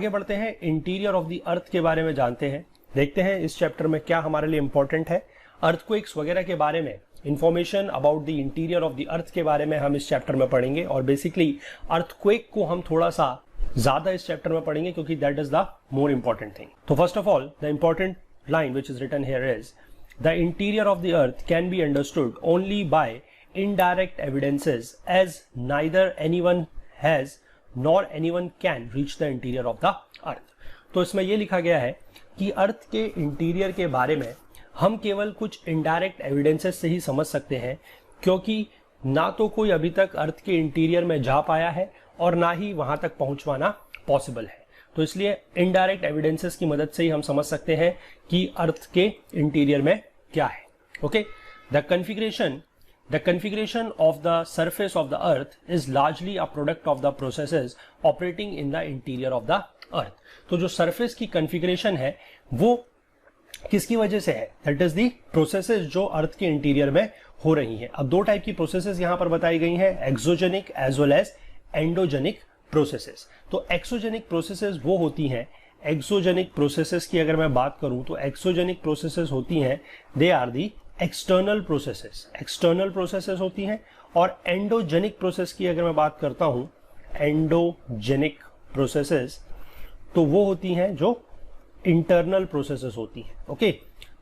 आगे बढ़ते हैं, इंटीरियर ऑफ द अर्थ के बारे में जानते हैं। देखते हैं इस चैप्टर में क्या हमारे लिए इंपॉर्टेंट है। अर्थक्वेक्स वगैरह के बारे में information about the interior of the अर्थ के बारे में हम इस चैप्टर में पढ़ेंगे और बेसिकली अर्थक्वेक को हम थोड़ा सा ज्यादा इस चैप्टर में पढ़ेंगे क्योंकि that is the more important thing. तो first of all the important line which is written here is the interior of the earth can be understood only by indirect evidences as neither anyone has nor anyone can reach the interior of the earth। तो इसमें यह लिखा गया है कि अर्थ के interior के बारे में हम केवल कुछ इनडायरेक्ट एविडेंसेस से ही समझ सकते हैं, क्योंकि ना तो कोई अभी तक अर्थ के इंटीरियर में जा पाया है और ना ही वहां तक पहुंच पाना पॉसिबल है। तो इसलिए इनडायरेक्ट एविडेंसेस की मदद से ही हम समझ सकते हैं कि अर्थ के इंटीरियर में क्या है। Okay, the configuration of the surface of the earth is largely a product of the processes operating in the interior of the earth. तो जो सरफेस की कन्फिगरेशन है वो किसकी वजह से है? दैट इज द प्रोसेसेस जो अर्थ के इंटीरियर में हो रही हैं। अब दो टाइप की प्रोसेसेस यहां पर बताई गई हैं, exogenic as well as endogenic processes. तो एक्सोजेनिक प्रोसेसेस वो होती हैं, एक्सोजेनिक प्रोसेसेस की अगर मैं बात करूं तो एक्सोजेनिक प्रोसेसेस होती हैं, they are the external processes होती हैं। और एंडोजेनिक प्रोसेस की अगर मैं बात करता हूं, एंडोजेनिक प्रोसेसेस तो वो होती हैं जो इंटरनल प्रोसेसेस होती हैं। ओके,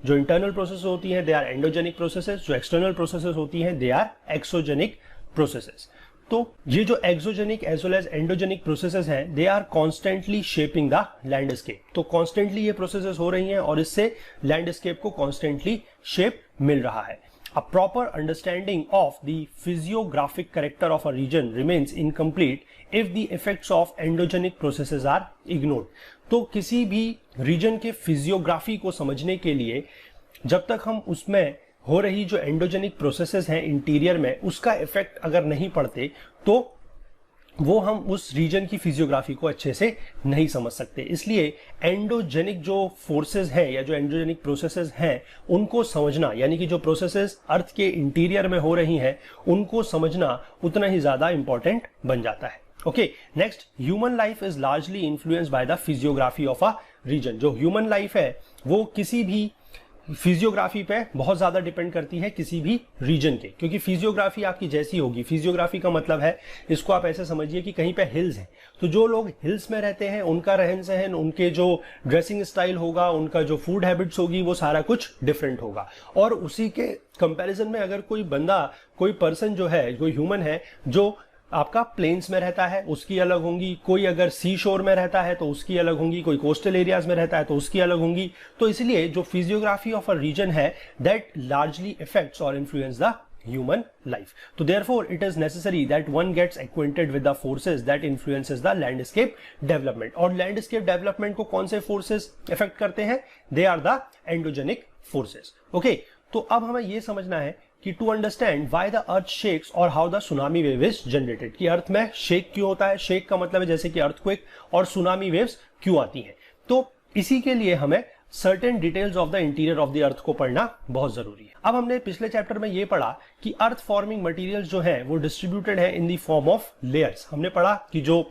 जो इंटरनल प्रोसेस होती हैं दे आर एंडोजेनिक प्रोसेसेस, जो एक्सटर्नल प्रोसेसेस होती हैं दे आर एक्सोजेनिक प्रोसेसेस। तो ये जो exogenic as well as endogenic processes हैं they are constantly shaping the landscape. तो कॉन्स्टेंटली ये प्रोसेसेस हो रही हैं और इससे लैंडस्केप को कॉन्स्टेंटली शेप मिल रहा है। A proper understanding of the physiographic character of a region remains incomplete if the effects of endogenic processes are ignored। तो किसी भी रीजन के फिजियोग्राफी को समझने के लिए जब तक हम उसमें हो रही जो एंडोजेनिक प्रोसेसेस हैं इंटीरियर में उसका इफेक्ट अगर नहीं पड़ते तो वो हम उस रीजन की फिजियोग्राफी को अच्छे से नहीं समझ सकते। इसलिए एंडोजेनिक जो फोर्सेस हैं या जो एंडोजेनिक प्रोसेसेस हैं उनको समझना, यानी कि जो प्रोसेसेस अर्थ के इंटीरियर में हो रही हैं उनको समझना उतना ही ज्यादा इंपॉर्टेंट बन जाता है। Okay, next, human life is largely influenced by the physiography of a region. जो ह्यूमन लाइफ है वो किसी भी फिजियोग्राफी पे बहुत ज्यादा डिपेंड करती है किसी भी रीजन के, क्योंकि फिजियोग्राफी आपकी जैसी होगी, फिजियोग्राफी का मतलब है, इसको आप ऐसे समझिए कि कहीं पे हिल्स हैं तो जो लोग हिल्स में रहते हैं उनका रहन सहन, उनके जो ड्रेसिंग स्टाइल होगा, उनका जो फूड हैबिट्स होगी वो सारा कुछ डिफरेंट होगा। और उसी के कंपैरिजन में अगर कोई बंदा, कोई पर्सन जो है, कोई ह्यूमन है जो आपका प्लेन्स में रहता है उसकी अलग होंगी, कोई अगर सी शोर में रहता है तो उसकी अलग होंगी, कोई कोस्टल एरियाज में रहता है तो उसकी अलग होंगी। तो इसलिए जो फिजियोग्राफी ऑफ अ रीजन है दैट लार्जली इफेक्ट्स और इन्फ्लुएंस द human life। तो therefore it is necessary that one gets acquainted with the forces that influences the landscape development। और landscape development को कौन से forces affect करते हैं? They are the endogenic forces। Okay, तो अब हमें ये समझना है कि to understand why the earth shakes और how the tsunami wave is generated, कि अर्थ में शेक क्यों होता है। शेक का मतलब है जैसे कि अर्थक्वेक, और सुनामी वेव्स क्यों आती हैं। तो इसी के लिए हमें certain details of the interior of the अर्थ को पढ़ना बहुत जरूरी है। अब हमने पिछले चैप्टर में ये पढ़ा कि अर्थ फॉर्मिंग मटेरियल्स जो है वो डिस्ट्रीब्यूटेड है in the form of layers. हमने पढ़ा कि जो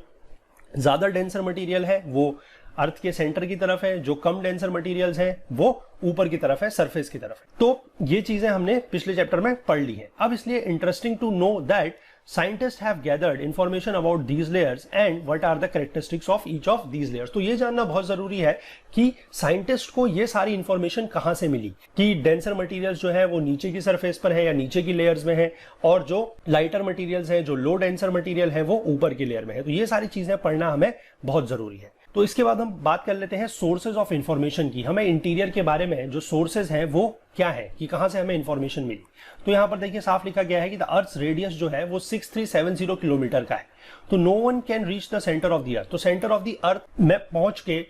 ज्यादा डेंसर मटेरियल है वो अर्थ के सेंटर की तरफ है, जो कम डेंसर मटेरियल्स हैं वो ऊपर की तरफ है, सरफेस की तरफ है। तो ये चीजें हमने पिछले चैप्टर में पढ़ ली हैं। अब इसलिए interesting to know that scientist have gathered information about these layers and what are the characteristics of each of these layers. तो ये जानना बहुत जरूरी है कि साइंटिस्ट को ये सारी इंफॉर्मेशन कहां से मिली, कि डेंसर मटेरियल्स जो है वो नीचे की सरफेस पर है या नीचे की लेयर्स में है, और जो लाइटर मटेरियल्स है, जो लो डेंसर मटेरियल है वो ऊपर की लेयर में है। तो ये सारी चीजें पढ़ना हमें बहुत जरूरी है। तो इसके बाद हम बात कर लेते हैं सोर्सेज ऑफ इंफॉर्मेशन की। हमें इंटीरियर के बारे में जो सोर्सेज हैं वो क्या है, कि कहां से हमें इंफॉर्मेशन मिली। तो यहां पर देखिए साफ लिखा गया है कि द अर्थ्स रेडियस जो है वो 6370 किलोमीटर का है। तो no one can reach the centre of the earth. तो सेंटर ऑफ द अर्थ में पहुंच के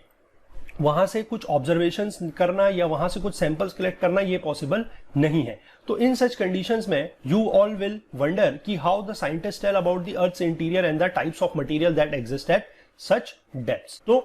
वहां से कुछ ऑब्जर्वेशंस करना या वहां से कुछ सैंपल्स कलेक्ट करना ये पॉसिबल नहीं है। तो इन सच कंडीशंस में यू ऑल विल वंडर कि how the scientist tell about the earth's interior and the types of material that exist at such depths. तो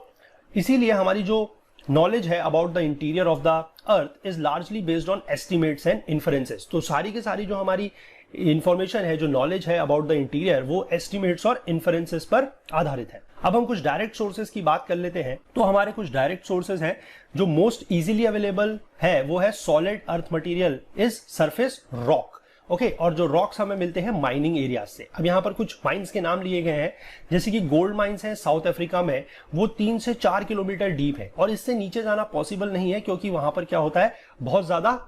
इसीलिए हमारी जो नॉलेज है about the interior of the earth is largely based on estimates and inferences. तो सारी की सारी जो हमारी इंफॉर्मेशन है, जो नॉलेज है अबाउट द इंटीरियर, वो एस्टिमेट्स और इन्फरेंसेस पर आधारित है। अब हम कुछ डायरेक्ट सोर्सेज की बात कर लेते हैं। तो हमारे कुछ डायरेक्ट सोर्सेज हैं जो मोस्ट इजीली अवेलेबल है, वो है solid earth material is surface rock. Okay, और जो रॉक्स हमें मिलते हैं माइनिंग एरिया से। अब यहाँ पर कुछ माइंस के नाम लिए गए हैं, जैसे कि गोल्ड माइंस है साउथ अफ्रीका में, वो 3 से 4 किलोमीटर डीप है और इससे नीचे जाना पॉसिबल नहीं है, क्योंकि वहां पर क्या होता है, बहुत ज्यादा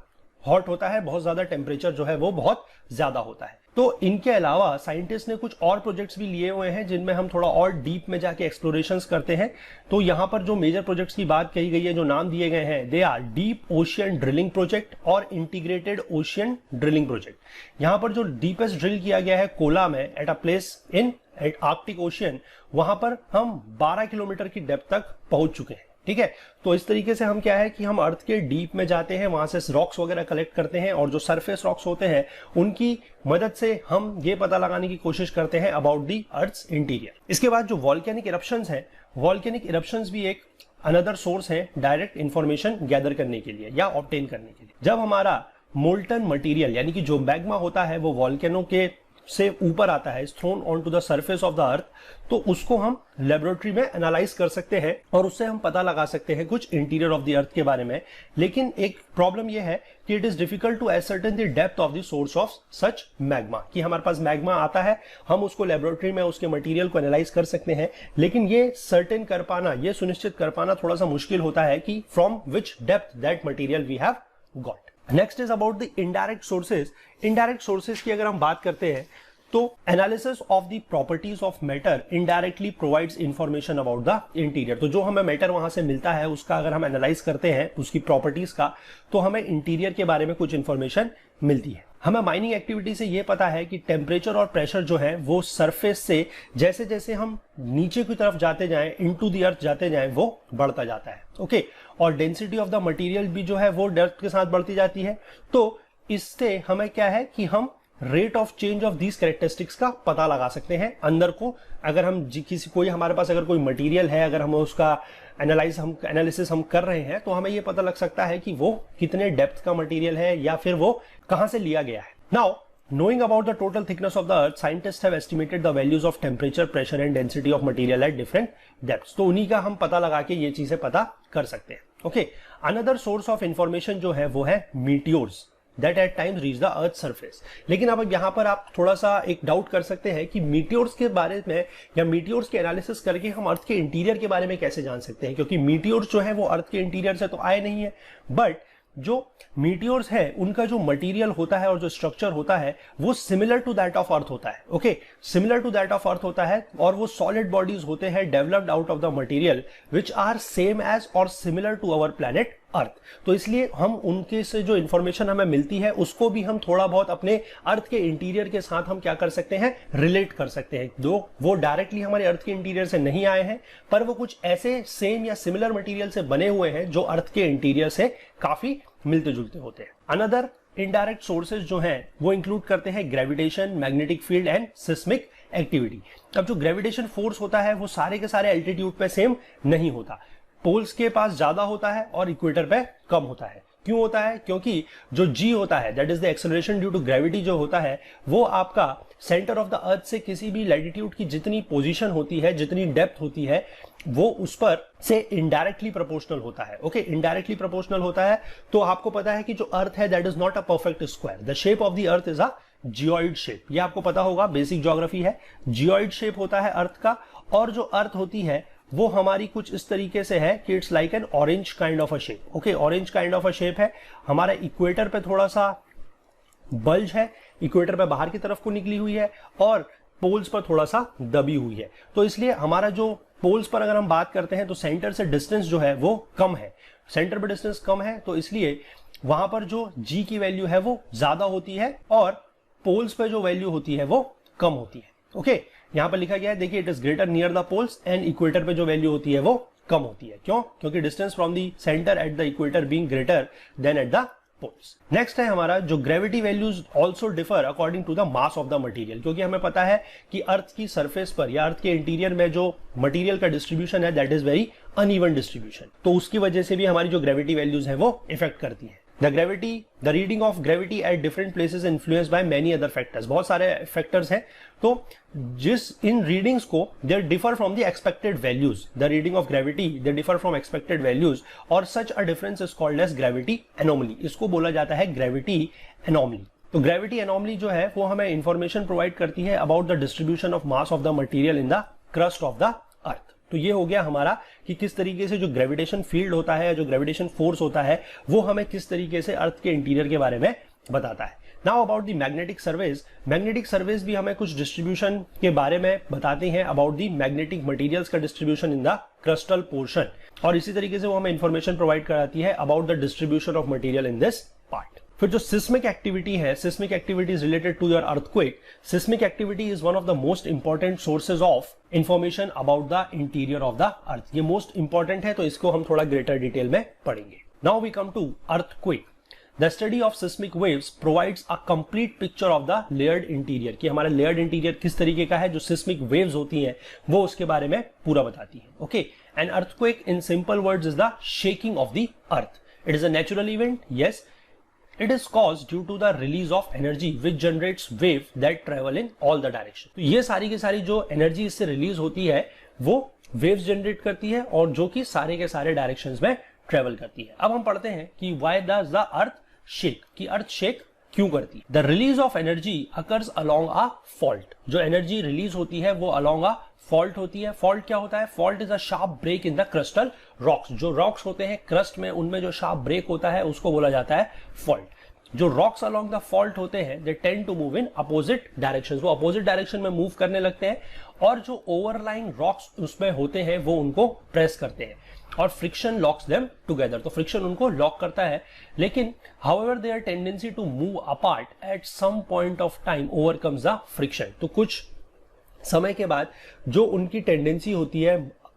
हॉट होता है, बहुत ज्यादा टेम्परेचर जो है वो बहुत ज्यादा होता है। तो इनके अलावा साइंटिस्ट ने कुछ और प्रोजेक्ट्स भी लिए हुए हैं जिनमें हम थोड़ा और डीप में जाके एक्सप्लोरेशंस करते हैं। तो यहाँ पर जो मेजर प्रोजेक्ट्स की बात कही गई है, जो नाम दिए गए हैं, they are deep ocean drilling project और इंटीग्रेटेड ओशियन ड्रिलिंग प्रोजेक्ट। यहाँ पर जो डीपेस्ट ड्रिल किया गया है कोला में at a place in Arctic ocean, वहां पर हम 12 किलोमीटर की डेप्थ तक पहुंच चुके हैं। ठीक है, तो इस तरीके से हम क्या है कि हम अर्थ के डीप में जाते हैं, वहां से रॉक्स वगैरह कलेक्ट करते हैं और जो सरफेस रॉक्स होते हैं उनकी मदद से हम ये पता लगाने की कोशिश करते हैं अबाउट दी अर्थ्स इंटीरियर। इसके बाद जो वॉल्केनिक इरप्शंस हैं, वॉल्केनिक इरप्शंस भी एक अनदर सोर्स है डायरेक्ट इंफॉर्मेशन गैदर करने के लिए या ऑब्टेन करने के लिए। जब हमारा मोल्टन मटेरियल यानी कि जो मैग्मा होता है वो वॉल्केनो के से ऊपर आता है, thrown on to the surface of the earth, तो उसको हम लेबोरेटरी में एनालाइज कर सकते हैं और उससे हम पता लगा सकते हैं कुछ इंटीरियर ऑफ द अर्थ के बारे में। लेकिन एक प्रॉब्लम यह है कि it is difficult to ascertain the depth of the source of such magma, कि हमारे पास मैग्मा आता है, हम उसको लेबोरेटरी में उसके मटेरियल को एनालाइज कर सकते हैं, लेकिन ये सर्टेन कर पाना, ये सुनिश्चित कर पाना थोड़ा सा मुश्किल होता है कि from which depth that material we have got. Next is about the indirect sources. Indirect sources की अगर हम बात करते हैं तो analysis of the properties of matter indirectly provides information about the interior. तो जो हमें मैटर वहां से मिलता है उसका अगर हम एनालाइज करते हैं उसकी प्रॉपर्टीज का, तो हमें इंटीरियर के बारे में कुछ इंफॉर्मेशन मिलती है। हमें माइनिंग एक्टिविटी से ये पता है कि टेम्परेचर और प्रेशर जो है वो सरफेस से जैसे जैसे हम नीचे की तरफ जाते जाएं, इनटू द अर्थ जाते जाएं, वो बढ़ता जाता है। ओके, और डेंसिटी ऑफ द मटेरियल भी जो है वो डेप्थ के साथ बढ़ती जाती है। तो इससे हमें क्या है कि हम rate of change of these characteristics का पता लगा सकते हैं अंदर को। अगर हम किसी कोई हमारे पास अगर कोई मटेरियल है, अगर हम उसका एनालिसिस हम कर रहे हैं, तो हमें यह पता लग सकता है कि वो कितने डेप्थ का मटेरियल है या फिर वो कहां से लिया गया है। Now knowing about the total thickness of the earth, scientists have estimated the values of temperature, pressure and density of material at different depths। तो उन्हीं का हम पता लगा के ये चीजें पता कर सकते हैं। Okay, another source of information जो है वो है meteors that at times reach the earth surface। लेकिन अब यहाँ पर आप थोड़ा सा एक डाउट कर सकते हैं कि मीटियोर्स के बारे में या मीटियोर्स के एनालिसिस करके हम अर्थ के इंटीरियर के बारे में कैसे जान सकते हैं, क्योंकि मीटियोर्स जो है वो अर्थ के इंटीरियर से तो आए नहीं है, बट जो मीटियोर्स है उनका जो मटेरियल होता है और जो स्ट्रक्चर होता है वो similar to that of earth होता है। Okay, similar to that of earth होता है और वो सॉलिड बॉडीज होते हैं developed out of the material which are same as और similar to our planet earth. तो इसलिए हम उनके से जो इंफॉर्मेशन हमें मिलती है उसको भी हम थोड़ा बहुत अपने अर्थ के इंटीरियर के साथ हम क्या कर सकते हैं, रिलेट कर सकते हैं। दो वो डायरेक्टली हमारे अर्थ के इंटीरियर से नहीं आए हैं, पर वो कुछ ऐसे सेम या सिमिलर मटेरियल से बने हुए हैं जो अर्थ के इंटीरियर से काफी मिलते जुलते होते हैं। अनदर इनडायरेक्ट सोर्सेज जो हैं वो इंक्लूड करते हैं gravitation, magnetic field and seismic activity. अब जो ग्रेविटेशन फोर्स होता है वो सारे के सारे एल्टीट्यूड पे सेम नहीं होता, पोल्स के पास ज्यादा होता है और इक्वेटर पे कम होता है। क्यों होता है? क्योंकि जो जी होता है that is the acceleration due to gravity जो होता है वो आपका सेंटर ऑफ द अर्थ से किसी भी लैटिट्यूड की जितनी पोजीशन होती है, जितनी डेप्थ होती है, वो उस पर से इनडायरेक्टली प्रोपोर्शनल होता है। ओके, इनडायरेक्टली प्रोपोर्शनल होता है। तो आपको पता है कि जो अर्थ है that is not a perfect square, the shape of the earth is a geoid shape. ये आपको पता होगा, बेसिक ज्योग्राफी है। जियोइड शेप होता है अर्थ का, और जो अर्थ होती है वो हमारी कुछ इस तरीके से है कि it's like an orange kind of a shape. Okay, orange kind of a shape है। हमारा इक्वेटर पे थोड़ा सा बल्ज है, इक्वेटर पे बाहर की तरफ को निकली हुई है और पोल्स पर थोड़ा सा दबी हुई है। तो इसलिए हमारा जो पोल्स पर अगर हम बात करते हैं तो सेंटर से डिस्टेंस जो है वो कम है, सेंटर पे डिस्टेंस कम है, तो इसलिए वहां पर जो जी की वैल्यू है वो ज्यादा होती है और पोल्स पे जो वैल्यू होती है वो कम होती है। ओके, यहां पर लिखा गया है, देखिए, it is greater near the poles and equator पे जो वैल्यू होती है वो कम होती है। क्यों? क्योंकि distance from the centre at the equator being greater than at the poles. Next है हमारा जो gravity values also differ according to the mass of the material, क्योंकि हमें पता है कि अर्थ की सरफेस पर या अर्थ के इंटीरियर में जो मटेरियल का डिस्ट्रीब्यूशन है that is very uneven distribution, तो उसकी वजह से भी हमारी जो ग्रेविटी वैल्यूज है वो इफेक्ट करती है। The reading of gravity at different places influenced by many other factors, बहुत सारे फैक्टर्स हैं, तो जिस इन रीडिंग्स को they differ from the expected values, the reading of gravity they differ from expected values, और such a difference is called as gravity anomaly, इसको बोला जाता है ग्रेविटी एनोमली। तो ग्रेविटी एनोमली जो है वो हमें इंफॉर्मेशन प्रोवाइड करती है about the distribution of mass of the material in the crust of the earth. तो ये हो गया हमारा कि किस तरीके से जो ग्रेविटेशन फील्ड होता है, जो ग्रेविटेशन फोर्स होता है, वो हमें किस तरीके से अर्थ के इंटीरियर के बारे में बताता है। Now about the magnetic surveys, magnetic surveys भी हमें कुछ डिस्ट्रीब्यूशन के बारे में बताते हैं अबाउट द मैग्नेटिक मटेरियल्स का distribution in the crustal portion, और इसी तरीके से वो हमें इंफॉर्मेशन प्रोवाइड कराती है about the distribution of material in this part. फिर जो सिस्मिक एक्टिविटी है, seismic activity is related to your earthquake. Seismic activity is one of the most important sources of information about the interior of the earth. ये most important है, तो इसको हम थोड़ा greater detail में पढ़ेंगे। Now we come to earthquake. The study of seismic waves provides a complete picture of the layered interior, कि हमारा लेयर्ड इंटीरियर किस तरीके का है, जो सिस्मिक वेव्स होती हैं वो उसके बारे में पूरा बताती है। Okay, an earthquake in simple words is the shaking of the earth. It is a natural event, yes. It is caused due to the release of energy which generates wave that travel in all the direction। तो ये सारी की सारी जो energy इससे release होती है वो वेव्स जनरेट करती है और जो कि सारे के सारे डायरेक्शंस में ट्रेवल करती है। अब हम पढ़ते हैं कि why does the earth shake, कि अर्थ शेक क्यों करती है। The release of energy occurs along a fault, जो एनर्जी रिलीज होती है वो अलोंग अ फॉल्ट होती है। फॉल्ट क्या होता है? Fault is a sharp break in the crustal rocks. जो रॉक्स होते हैं क्रस्ट में, उनमें जो शार्प ब्रेक होता है उसको बोला जाता है फॉल्ट। जो रॉक्स अलोंग द फॉल्ट होते हैं they tend to move in opposite directions, वो अपोजिट डायरेक्शन में मूव करने लगते हैं, और जो ओवरलाइंग रॉक्स उसमें होते हैं वो उनको प्रेस करते हैं और फ्रिक्शन लॉक्स देम टुगेदर, तो फ्रिक्शन उनको लॉक करता है। लेकिन however their tendency to move apart at some point of time overcomes the friction, तो कुछ समय के बाद जो उनकी टेंडेंसी होती है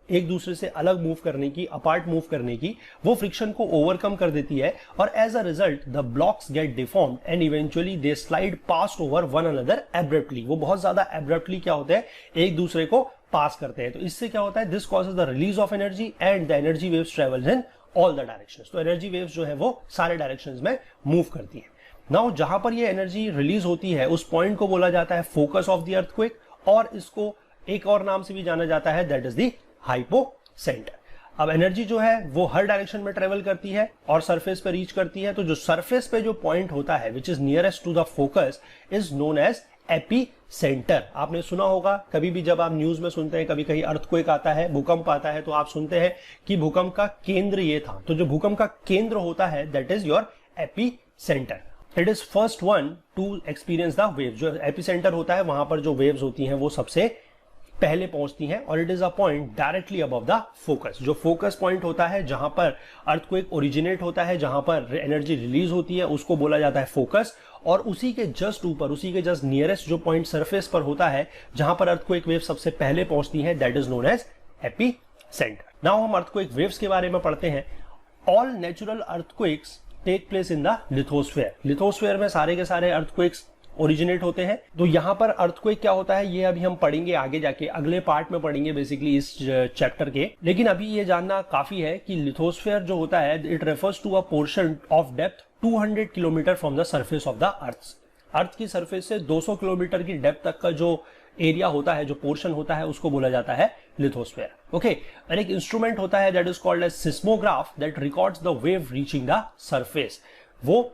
एक दूसरे से अलग मूव करने की, अपार्ट मूव करने की, वो फ्रिक्शन को ओवरकम कर देती है, और as a result the blocks get deformed and eventually they slide past over one another abruptly. वो बहुत ज्यादा एब्रप्टली क्या होते हैं, एक दूसरे को पास करते हैं। तो इससे क्या होता है, this causes the release of energy and the energy waves travel in all the directions. तो एनर्जी वेव्स जो है वो सारे डायरेक्शंस में मूव करती है। नाउ जहां पर ये एनर्जी रिलीज होती है उस पॉइंट को बोला जाता है फोकस ऑफ द अर्थक्वेक, और इसको एक और नाम से भी जाना जाता है, दैट इज द हाइपोसेंटर। अब एनर्जी जो है वो हर डायरेक्शन में ट्रेवल करती है और सरफेस पे रीच करती है। तो जो सरफेस पे जो पॉइंट होता है which is nearest to the focus is known as epicentre. आपने सुना होगा कभी भी जब आप न्यूज में सुनते हैं, कभी कहीं अर्थक्वेक आता है, भूकंप आता है, तो आप सुनते हैं कि भूकंप का केंद्र ये था। तो जो भूकंप का केंद्र होता है that is your AP centre. It is first one two experience the wave. जो एपी सेंटर होता है वहां पर जो वेव्स होती हैं वो सबसे पहले पहुंचती हैं, और it is a point directly above the focus. जो फोकस पॉइंट होता है जहां पर अर्थक्वेक ओरिजिनेट होता है, जहां पर एनर्जी रिलीज होती है, उसको बोला जाता है फोकस। और उसी के जस्ट ऊपर, उसी के जस्ट नियरेस्ट जो पॉइंट सरफेस पर होता है जहां पर अर्थक्वेक वेव सबसे पहले पहुंचती है, that is known as epicentre. Now हम अर्थक्वेक वेव्स के बारे में पढ़ते हैं। All natural earthquakes take place in the lithosphere. Lithosphere में सारे के सारे अर्थक्वेक्स ओरिजिनेट होते हैं। तो यहां पर अर्थक्वेक क्या होता है ये अभी हम पढ़ेंगे आगे जाके, अगले पार्ट में पढ़ेंगे बेसिकली इस चैप्टर के। लेकिन अभी ये जानना काफी है कि लिथोस्फेयर जो होता है it refers to a portion of depth 200 kilometre from the surface of the earth की सरफेस से 200 किलोमीटर की डेप्थ तक का जो एरिया होता है, जो पोर्शन होता है, उसको बोला जाता है लिथोस्फेयर। ओके, और एक इंस्ट्रूमेंट होता है that is called as seismograph that records the wave reaching the surface. वो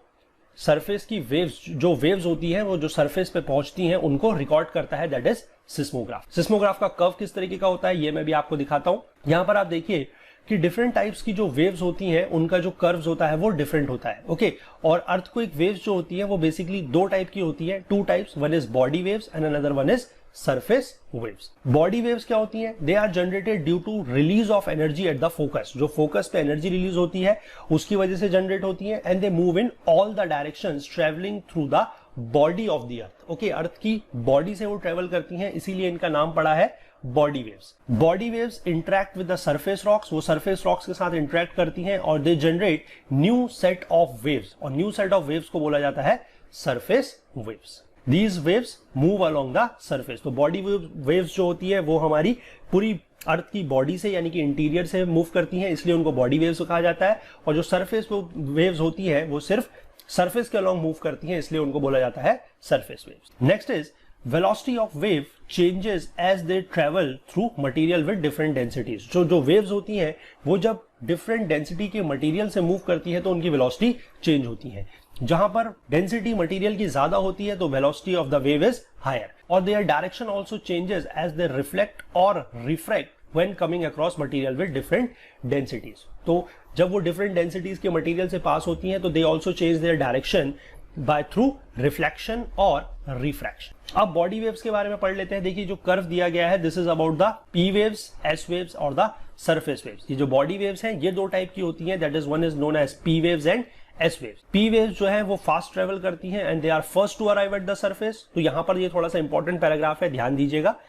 सरफेस की वेव्स, जो वेव्स होती है वो जो सरफेस पे पहुंचती हैं उनको रिकॉर्ड करता है, दैट इज सिस्मोग्राफ। सिस्मोग्राफ का कर्व किस तरीके का होता है ये मैं भी आपको दिखाता हूं। यहां पर आप देखिए कि डिफरेंट टाइप्स की जो वेव्स होती हैं उनका जो कर्व्स होता है वो डिफरेंट होता है। ओके, और अर्थक्वेक वेव्स जो होती है वो बेसिकली दो टाइप की होती है, two types, one is body waves and another one is surface waves. Body waves क्या होती हैं? They are generated due to release of energy at the focus. जो फोकस पे एनर्जी रिलीज होती है उसकी वजह से जनरेट होती है, and they move in all the directions travelling through the body of the earth. Okay, earth की बॉडी से वो ट्रेवल करती हैं, इसीलिए इनका नाम पड़ा है body waves. Body waves interact with the surface rocks, वो सरफेस रॉक्स के साथ इंटरेक्ट करती हैं और they generate new set of waves, और न्यू सेट ऑफ वेव्स को बोला जाता है surface waves. These waves move along the surface। तो बॉडी वेव्स जो होती है वो हमारी पूरी अर्थ की बॉडी से यानी कि इंटीरियर से मूव करती हैं, इसलिए उनको बॉडी वेव्स कहा जाता है। और जो सरफेस वेव्स होती है वो सिर्फ सरफेस के अलोंग मूव करती हैं, इसलिए उनको बोला जाता है surface waves. Next is velocity of wave changes as they travel through material with different densities. जो वेव्स होती हैं वो जब डिफरेंट डेंसिटी के मटेरियल से मूव करती है तो उनकी वेलोसिटी चेंज होती है। जहां पर डेंसिटी मटेरियल की ज्यादा होती है तो velocity of the wave is higher, और their direction also changes as they reflect और refract when coming across material with different densities. तो जब वो डिफरेंट डेंसिटीज के मटेरियल से पास होती हैं तो they also change their direction by through reflection और रिफ्रैक्शन। अब बॉडी वेव्स के बारे में पढ़ लेते हैं। देखिए जो कर्व दिया गया है, this is about the P waves, S waves और द सरफेस वेव्स। ये जो बॉडी वेव्स हैं ये दो टाइप की होती हैं, that is one is known as P waves and S waves. P waves जो है वो फास्ट ट्रेवल करती हैं and they are first to arrive at the surface. तो यहां पर ये थोड़ा सा इंपॉर्टेंट पैराग्राफ है, ध्यान दीजिएगा।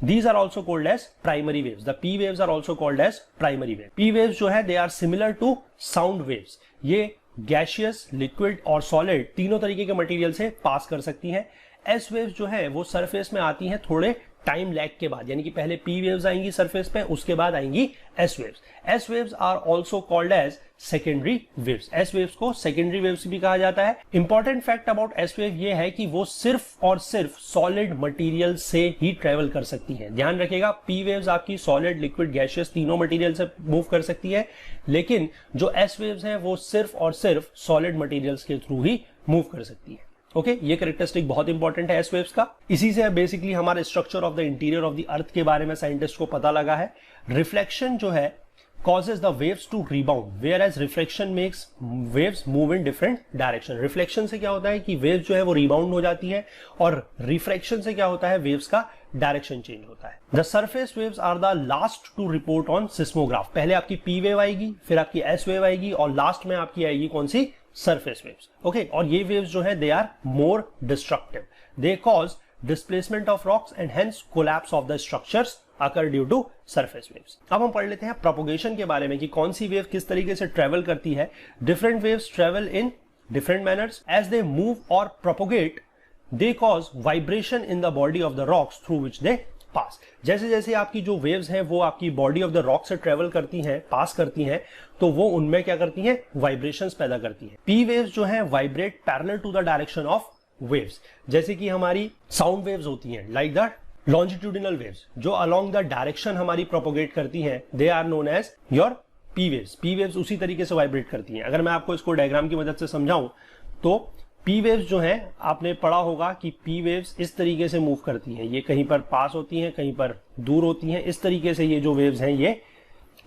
These are also called as primary waves. The P waves are also called as primary waves. P waves जो है they are similar to sound waves. ये gaseous, liquid और solid तीनों तरीके के मटेरियल से पास कर सकती हैं। S waves जो है वो सरफेस में आती हैं थोड़े टाइम लैग के बाद, यानी कि पहले P waves आएंगी सरफेस पे, उसके बाद आएंगी S waves. S waves are also called as secondary waves. S waves को secondary waves भी कहा जाता है। Important fact about S wave ये है कि वो सिर्फ और सिर्फ सॉलिड मटेरियल से ही ट्रेवल कर सकती हैं। ध्यान रखिएगा, P waves आपकी सॉलिड, लिक्विड, गैसियस तीनों मटेरियल से मूव कर सकती है, लेकिन जो S waves हैं वो सिर्फ और सिर्फ सॉलिड मटेरियल्स के थ्रू ही मूव कर सकती है। ओके, ये कैरेक्टरिस्टिक बहुत इंपॉर्टेंट है एस वेव्स का। इसी से बेसिकली हमारे structure of the interior of the अर्थ के बारे में साइंटिस्ट को पता लगा है। रिफ्लेक्शन जो है causes the waves to rebound, whereas reflection makes waves move in different direction. Reflection से क्या होता है कि वेव्स जो है वो रिबाउंड हो जाती है, और रिफ्रैक्शन से क्या होता है, वेव्स का डायरेक्शन चेंज होता है। The surface waves are the last to report on seismograph. पहले आपकी पी वेव आएगी, फिर आपकी एस वेव आएगी, और लास्ट में आपकी आएगी कौन सी, सरफेस वेव्स। ओके, और ये वेव्स जो है they are more destructive, they cause displacement of rocks and hence collapse of the structures occur due to surface waves. अब हम पढ़ लेते हैं प्रोपोगेशन के बारे में कि कौन सी वेव किस तरीके से ट्रेवल करती है। Different waves travel in different manners as they move और propagate, they cause vibration in the body of the rocks through which they pass. जैसे जैसे आपकी जो वेव्स हैं वो आपकी बॉडी ऑफ द रॉक से ट्रेवल करती हैं, पास करती हैं, तो वो उनमें क्या करती हैं, वाइब्रेशंस पैदा करती हैं। पी वेव्स जो है vibrate parallel to the direction of waves, जैसे कि हमारी साउंड वेव्स होती हैं, लाइक द लॉन्जिट्यूडिनल वेव्स जो अलोंग द डायरेक्शन हमारी प्रोपोगेट करती हैं, they are known as your P waves. P waves उसी तरीके से वाइब्रेट करती हैं। अगर मैं आपको इसको डायग्राम की मदद से समझाऊं तो पी वेव्स जो हैं, आपने पढ़ा होगा कि पी वेव्स इस तरीके से मूव करती हैं, ये कहीं पर पास होती हैं, कहीं पर दूर होती हैं। इस तरीके से ये जो वेव्स हैं, ये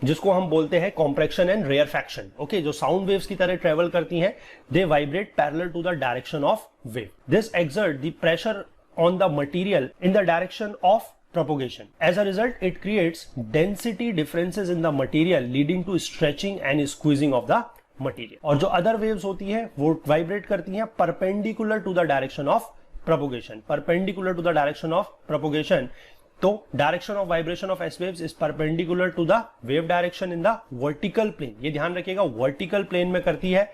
जिसको हम बोलते हैं कॉम्प्रेक्शन एंड रेयरफैक्शन। ओके, जो साउंड वेव्स की तरह ट्रेवल करती हैं, they vibrate parallel to the direction of wave. This exert the pressure on the material in the direction of propagation. As a result, it creates density differences in the material, leading to stretching and squeezing of the material. और जो other waves होती है वो vibrate करती हैं perpendicular to the direction of propagation. Perpendicular to the direction of propagation. तो direction of vibration of S waves is perpendicular to the wave direction in the vertical plane. ये ध्यान रखिएगा, vertical plane में करती है,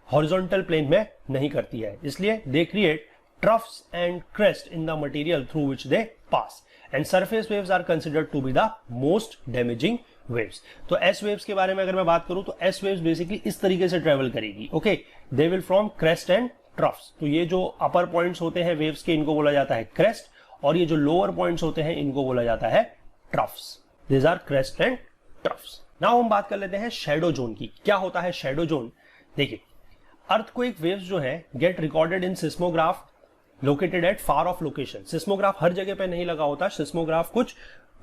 horizontal plane में नहीं करती है। इसलिए they create troughs and crest in the material through which they pass, and surface waves are considered to be the most damaging waves. तो S waves के बारे में अगर मैं बात करूं तो S waves बेसिकली इस तरीके से ट्रेवल करेगी। Okay, they will form crest and troughs. तो ये जो अपर पॉइंट्स होते हैं वेव्स के, इनको बोला जाता है crest, और ये जो लोअर पॉइंट्स होते हैं इनको बोला जाता है troughs. These are crest and troughs. Now हम बात कर लेते हैं शैडो जोन की। क्या होता है शैडो जोन? देखिए, अर्थक्वेक वेव्स जो है get recorded in seismograph located at far off location. Seismograph हर जगह पे नहीं लगा होता, सिस्मोग्राफ कुछ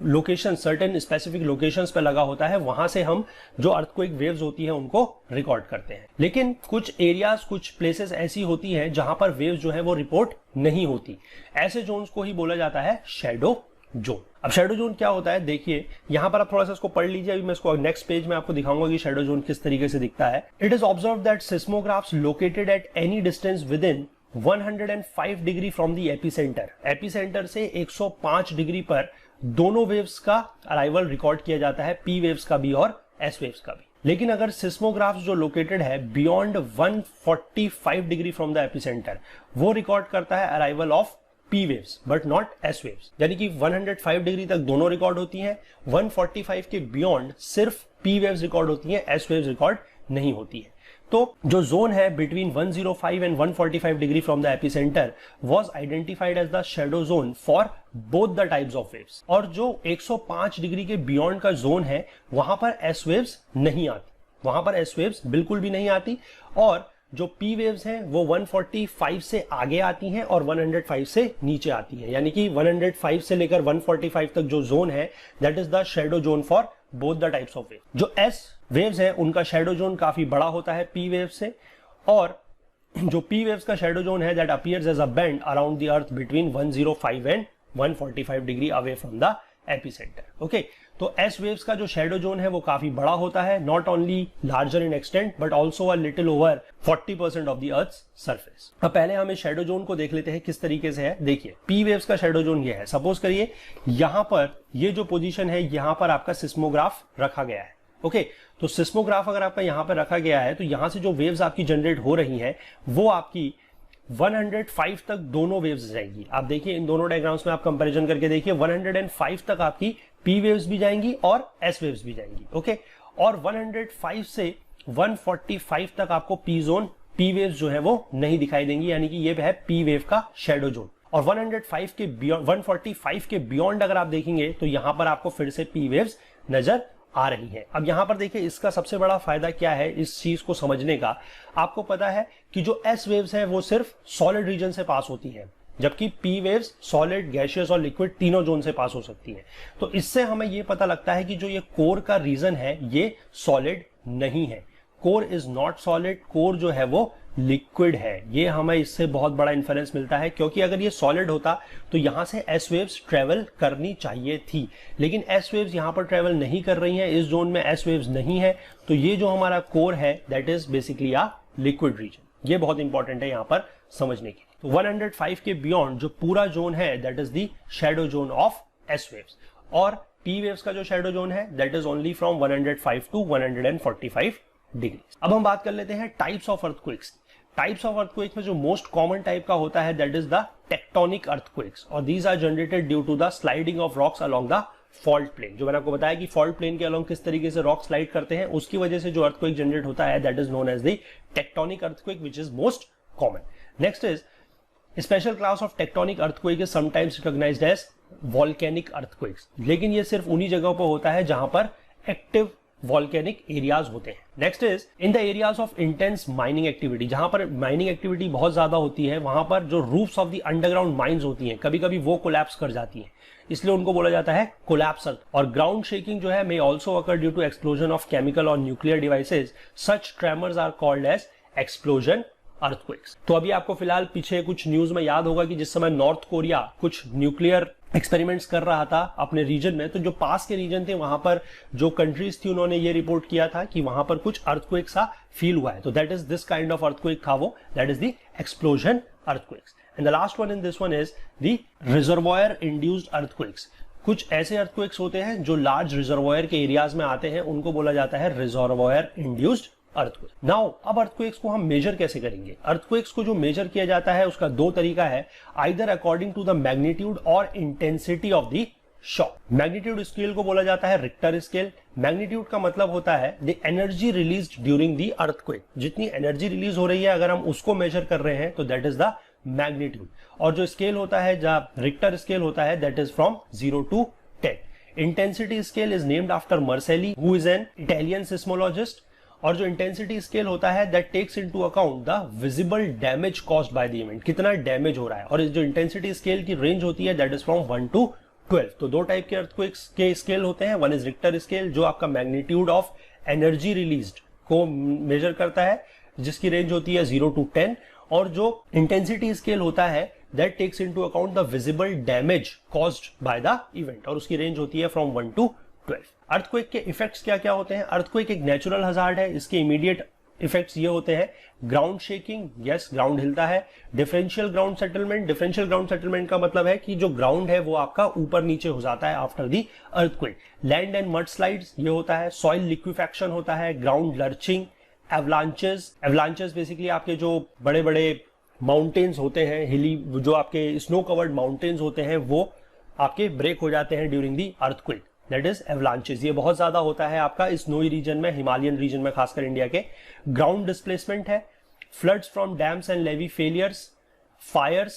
लोकेशन, सर्टेन स्पेसिफिक लोकेशंस पे लगा होता है, वहां से हम जो अर्थक्वेक वेव्स होती है उनको रिकॉर्ड करते हैं। लेकिन कुछ एरियाज, कुछ प्लेसेस ऐसी होती हैं जहां पर वेव्स जो है वो रिपोर्ट नहीं होती। ऐसे जोन्स को ही बोला जाता है शैडो जोन। अब शैडो जोन क्या होता है, देखिए यहां पर आप थोड़ा सा इसको पढ़ लीजिए, अभी मैं इसको नेक्स्ट पेज में आपको दिखाऊंगा कि शैडो जोन किस तरीके से दिखता है। It is observed that seismographs located at any distance within 105 degree from the epicentre. Epicentre से 105 डिग्री पर दोनों वेव्स का अराइवल रिकॉर्ड किया जाता है, पी वेव्स का भी और एस वेव्स का भी। लेकिन अगर सिस्मोग्राफ्स जो लोकेटेड है beyond 145 degree from the epicentre, वो रिकॉर्ड करता है arrival of P waves but not S waves, यानी कि 105 डिग्री तक दोनों रिकॉर्ड होती हैं, 145 के बियॉन्ड सिर्फ P waves रिकॉर्ड होती हैं, S waves रिकॉर्ड नहीं होती है। तो जो जोन है between 105 and 145 degree from the epicentre was identified as the shadow zone for both the types of waves. और जो 105 डिग्री के बियॉन्ड का जोन है वहां पर एस वेव्स नहीं आती, वहां पर एस वेव्स बिल्कुल भी नहीं आती, और जो पी वेव्स हैं वो 145 से आगे आती हैं और 105 से नीचे आती हैं, यानी कि 105 से लेकर 145 तक जो जोन है that is the shadow zone for both the types of wave. जो एस वेव्स है उनका शैडो जोन काफी बड़ा होता है पी वेव से, और जो पी वेव्स का शैडो जोन है that appears as a band around the earth between 105 and 145 degree away from the epicentre. Okay, तो एस वेव्स का जो शैडो जोन है वो काफी बड़ा होता है, not only larger in extent but also a little over 40% of the earth's surface. अब पहले हम इस शैडो जोन को देख लेते हैं किस तरीके से है। देखिए, पी वेव्स का शैडो जोन ये है। सपोज करिए यहां पर ये जो पोजीशन है यहां पर आपका सिस्मोग्राफ रखा गया है। ओके, तो सिस्मोग्राफ अगर आपका यहां पर रखा गया है तो यहां से जो वेव्स आपकी जनरेट हो रही हैं वो आपकी 105 तक दोनों वेव्स जाएंगी। आप देखिए इन दोनों डायग्राम्स में आप कंपैरिजन करके देखिए, 105 तक आपकी पी वेव्स भी जाएंगी और एस वेव्स भी जाएंगी। ओके, और 105 से 145 तक आपको पी जोन पी वेव्स जो है वो नहीं दिखाई देंगी, यानी कि ये है पी वेव का शैडो जोन। और 105 के बियॉन्ड 145 के बियॉन्ड अगर आप देखेंगे तो यहां पर आपको फिर से पी वेव्स नजर आ रही है। अब यहां पर देखिए इसका सबसे बड़ा फायदा क्या है इस चीज को समझने का, आपको पता है कि जो एस वेव्स है वो सिर्फ सॉलिड रीजन से पास होती है, जबकि पी वेव्स सॉलिड, गैसियस और लिक्विड तीनों जोन से पास हो सकती है। तो इससे हमें ये पता लगता है कि जो ये कोर का रीजन है ये सॉलिड नहीं है, core is not solid, core जो है वो लिक्विड है। ये हमें इससे बहुत बड़ा इन्फरेंस मिलता है, क्योंकि अगर ये सॉलिड होता तो यहां से एस वेव्स ट्रेवल करनी चाहिए थी, लेकिन एस वेव्स यहां पर ट्रेवल नहीं कर रही हैं, इस जोन में एस वेव्स नहीं है, तो ये जो हमारा कोर है that is basically a liquid region. ये बहुत इंपॉर्टेंट है यहां पर समझने की। तो 105 के बियॉन्ड जो पूरा जोन है that is the shadow zone of S waves, और पी वेव्स का जो शैडो जोन है that is only from 105 to 145 डिग्री। अब हम बात कर लेते हैं types of earthquakes. Types of earthquakes में जो मोस्ट कॉमन टाइप का होता है that is the tectonic earthquakes, और these are generated due to the sliding of rocks along the fault plane. जो मैंने आपको बताया कि फॉल्ट प्लेन के अलोंग किस तरीके से रॉक स्लाइड करते हैं, उसकी वजह से जो अर्थक्वेक जनरेट होता है that is known as the tectonic earthquake which is most common. Next is special class of tectonic earthquake is sometimes recognised as volcanic earthquakes, लेकिन ये सिर्फ उन्हीं जगहों पर होता है जहां पर एक्टिव वॉल्केनिक एरियाज होते हैं। Next is in the areas of intense mining activity, जहां पर माइनिंग एक्टिविटी बहुत ज्यादा होती है वहां पर जो roofs of the underground mines होती हैं कभी कभी वो कोलैप्स कर जाती हैं, इसलिए उनको बोला जाता है कोलैप्स अर्थ। और ग्राउंड शेकिंग जो है may also occur due to explosion of chemical और nuclear devices, such tremors are called as explosion earthquakes. तो अभी आपको फिलहाल पीछे कुछ न्यूज में याद होगा कि जिस समय नॉर्थ कोरिया कुछ न्यूक्लियर एक्सपेरिमेंट्स कर रहा था अपने रीजन में, तो जो पास के रीजन थे वहां पर जो कंट्रीज थी उन्होंने ये रिपोर्ट किया था कि वहां पर कुछ अर्थक्वेक सा फील हुआ है। तो that is this kind of earthquake था वो, that is the explosion earthquakes. And the last one in this one is the reservoir induced earthquakes. कुछ ऐसे अर्थक्वेक्स होते हैं जो लार्ज रिजर्वॉयर के एरियाज में आते हैं, उनको बोला जाता है रिजर्वॉयर इंड्यूस्ड अर्थक्वेक। नाउ अब अर्थक्वेक्स को हम मेजर कैसे करेंगे? अर्थक्वेक्स को जो मेजर किया जाता है उसका दो तरीका है, either according to the magnitude और intensity of the shock. Magnitude scale को बोला जाता है रिक्टर स्केल। मैग्नीट्यूड का मतलब होता है the energy released during the earthquake, जितनी एनर्जी रिलीज हो रही है अगर हम उसको मेजर कर रहे हैं तो दैट इज द मैग्नीट्यूड। और जो स्केल होता है, जब रिक्टर स्केल होता है, that is from 0 to 10। Intensity scale is named after Mercalli who is an Italian seismologist. और जो इंटेंसिटी स्केल होता है that takes into account the visible damage caused by the event, कितना डैमेज हो रहा है। और इस जो इंटेंसिटी स्केल की रेंज होती है दैट इज फ्रॉम 1 to 12। तो दो टाइप के अर्थक्वेक्स के स्केल होते हैं, वन इज रिक्टर स्केल जो आपका मैग्नीट्यूड ऑफ एनर्जी रिलीज्ड को मेजर करता है जिसकी रेंज होती है 0 to 10, और जो इंटेंसिटी स्केल होता है that takes into account the visible damage caused by the event, और उसकी रेंज होती है फ्रॉम 1 to 12। अर्थक्वेक के इफेक्ट्स क्या क्या होते हैं? अर्थक्वेक एक नेचुरल हजार्ड है, इसके इमीडिएट इफेक्ट्स ये होते हैं ग्राउंड शेकिंग, यस ग्राउंड हिलता है। Differential ground settlement, differential ground settlement का मतलब है कि जो ग्राउंड है वो आपका ऊपर नीचे हो जाता है after the earthquake. Land and mud slides ये होता है, सॉइल लिक्विफैक्शन होता है, ग्राउंड लर्चिंग, एवलांचेस। एवलांचेस बेसिकली आपके जो बड़े बड़े माउंटेन्स होते हैं, हिली जो आपके स्नो कवर्ड माउंटेन्स होते हैं, वो आपके ब्रेक हो जाते हैं during the earthquake, that is avalanches. ये बहुत ज्यादा होता है आपका स्नोई रीजन में, हिमालयन रीजन में, खासकर इंडिया के। ग्राउंड डिस्प्लेसमेंट है, floods from dams and levee failures, fires,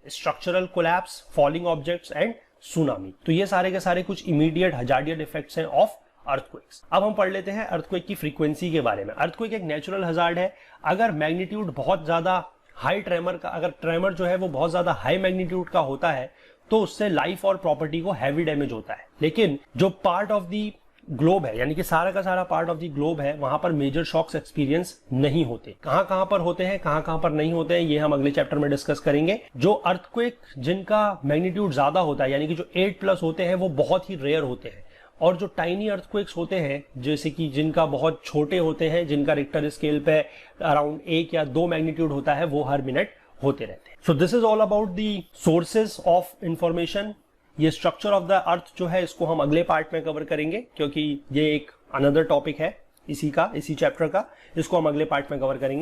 structural collapse, falling objects and tsunami. तो ये सारे के सारे कुछ इमीडिएट हजार्डियत इफेक्ट्स हैं ऑफ अर्थक्वेक्स। अब हम पढ़ लेते हैं अर्थक्वेक की फ्रीक्वेंसी के बारे में। अर्थक्वेक एक नेचुरल हजार्ड है। अगर मैग्नीट्यूड बहुत ज्यादा हाई ट्रेमर का, अगर ट्रेमर जो है वो बहुत ज्यादा हाई मैग्नीट्यूड का होता है तो उससे लाइफ और प्रॉपर्टी को हैवी डैमेज होता है। लेकिन जो पार्ट ऑफ दी ग्लोब है, यानी कि सारा का सारा पार्ट ऑफ दी ग्लोब है, वहां पर मेजर शॉक्स एक्सपीरियंस नहीं होते। कहां कहां पर होते हैं, कहां कहां पर नहीं होते हैं, ये हम अगले चैप्टर में डिस्कस करेंगे। जो अर्थक्वेक जिनका मैग्नीट्यूड ज्यादा होता है, यानी कि जो 8+ होते हैं, वो बहुत ही रेयर होते हैं। और जो टाइनी अर्थक्वेक्स होते हैं, जैसे कि जिनका बहुत छोटे होते हैं, जिनका रिक्टर स्केल पे अराउंड 1 या 2 मैग्नीट्यूड होता है, वो हर मिनट होते रहते हैं। So this is all about the sources of information. ये स्ट्रक्चर ऑफ द अर्थ जो है, इसको हम अगले पार्ट में कवर करेंगे, क्योंकि ये एक अनदर टॉपिक है इसी चैप्टर का। इसको हम अगले पार्ट में कवर करेंगे।